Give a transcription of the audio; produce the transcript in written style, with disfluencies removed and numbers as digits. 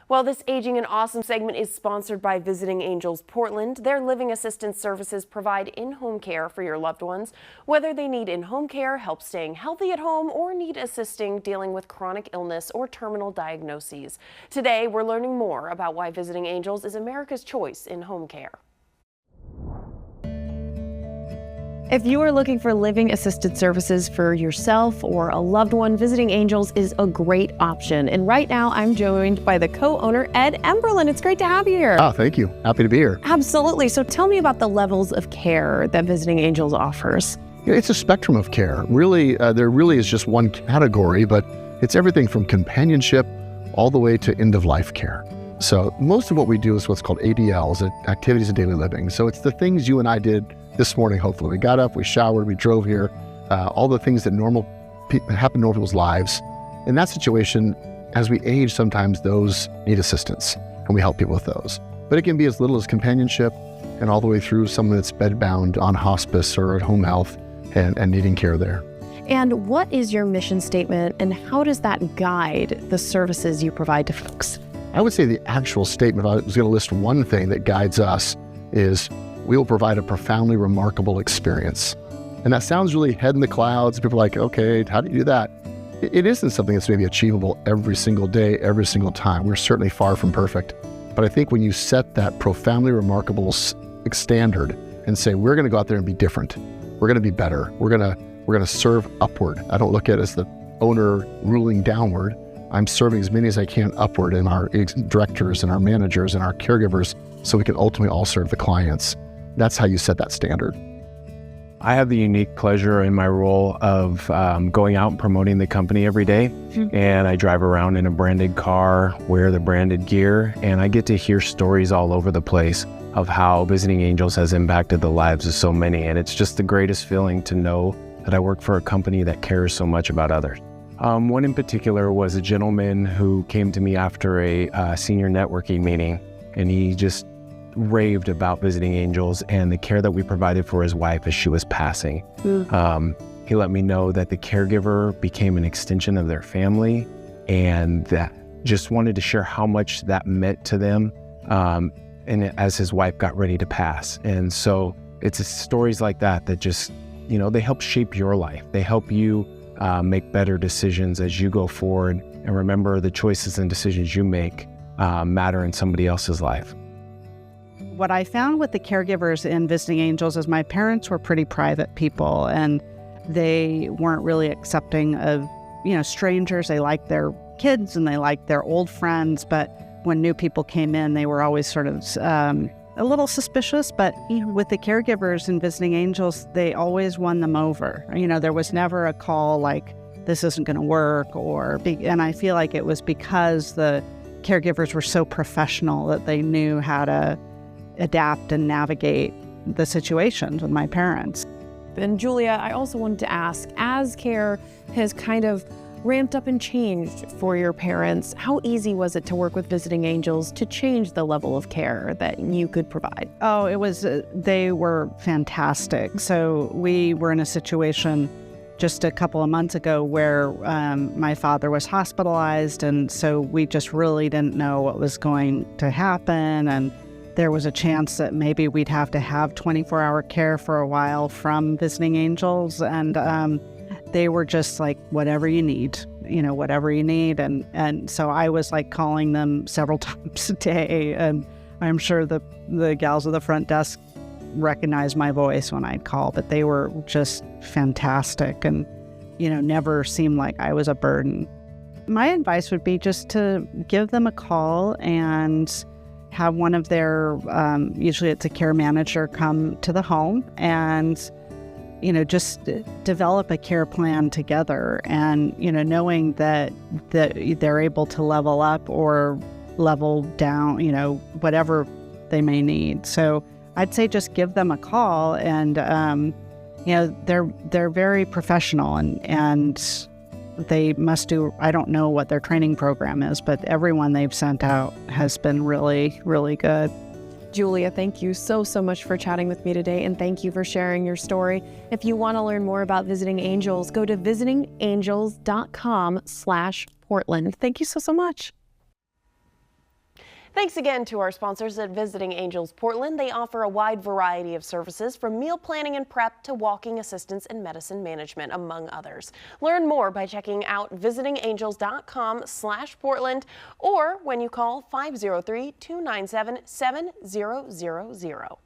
Well, this Aging and Awesome segment is sponsored by Visiting Angels Portland. Their living assistance services provide in-home care for your loved ones, whether they need in-home care, help staying healthy at home, or need assisting dealing with chronic illness or terminal diagnoses. Today, we're learning more about why Visiting Angels is America's choice in home care. If you are looking for living assisted services for yourself or a loved one, Visiting Angels is a great option. And right now I'm joined by the co-owner, Ed Emberlin. It's great to have you here. Oh, thank you. Happy to be here. Absolutely. So tell me about the levels of care that Visiting Angels offers. It's a spectrum of care. Really, there really is just one category, but it's everything from companionship all the way to end-of-life care. So most of what we do is what's called ADLs, Activities of Daily Living. So it's the things you and I did this morning, hopefully. We got up, we showered, we drove here, all the things that happen in normal people's lives. In that situation, as we age, sometimes those need assistance, and we help people with those. But it can be as little as companionship and all the way through someone that's bedbound on hospice or at home health and needing care there. And what is your mission statement, and how does that guide the services you provide to folks? I would say the actual statement, if I was going to list one thing that guides us, is we will provide a profoundly remarkable experience. And that sounds really head in the clouds. People are like, okay, how do you do that? It isn't something that's maybe achievable every single day, every single time. We're certainly far from perfect. But I think when you set that profoundly remarkable standard and say, we're going to go out there and be different, we're going to be better, we're going to serve upward. I don't look at it as the owner ruling downward. I'm serving as many as I can upward in our directors and our managers and our caregivers so we can ultimately all serve the clients. That's how you set that standard. I have the unique pleasure in my role of going out and promoting the company every day. And I drive around in a branded car, wear the branded gear, and I get to hear stories all over the place of how Visiting Angels has impacted the lives of so many. And it's just the greatest feeling to know that I work for a company that cares so much about others. One in particular was a gentleman who came to me after a senior networking meeting, and he just raved about Visiting Angels and the care that we provided for his wife as she was passing. He let me know that the caregiver became an extension of their family, and that just wanted to share how much that meant to them and as his wife got ready to pass. And so it's stories like that that just, they help shape your life. They help you make better decisions as you go forward, and remember the choices and decisions you make matter in somebody else's life. What I found with the caregivers in Visiting Angels is my parents were pretty private people, and they weren't really accepting of, strangers. They liked their kids and they liked their old friends, but when new people came in, they were always sort of a little suspicious. But with the caregivers in Visiting Angels, they always won them over. There was never a call like, this isn't going to work, and I feel like it was because the caregivers were so professional that they knew how to adapt and navigate the situations with my parents. And Julia, I also wanted to ask, as care has kind of ramped up and changed for your parents, how easy was it to work with Visiting Angels to change the level of care that you could provide? Oh, it was, they were fantastic. So we were in a situation just a couple of months ago where my father was hospitalized, and so we just really didn't know what was going to happen, and there was a chance that maybe we'd have to have 24-hour care for a while from Visiting Angels, and they were just like, whatever you need, whatever you need, and so I was like calling them several times a day, and I'm sure the gals at the front desk recognized my voice when I'd call, but they were just fantastic and, never seemed like I was a burden. My advice would be just to give them a call and have one of their, usually it's a care manager, come to the home and, just develop a care plan together, and, knowing that they're able to level up or level down, whatever they may need. So I'd say just give them a call, and, they're very professional, and they must do, I don't know what their training program is, but everyone they've sent out has been really, really good. Julia, thank you so much for chatting with me today, and thank you for sharing your story. If you want to learn more about Visiting Angels, go to visitingangels.com/Portland. Thank you so much. Thanks again to our sponsors at Visiting Angels Portland. They offer a wide variety of services from meal planning and prep to walking assistance and medicine management, among others. Learn more by checking out visitingangels.com/Portland or when you call 503-297-7000.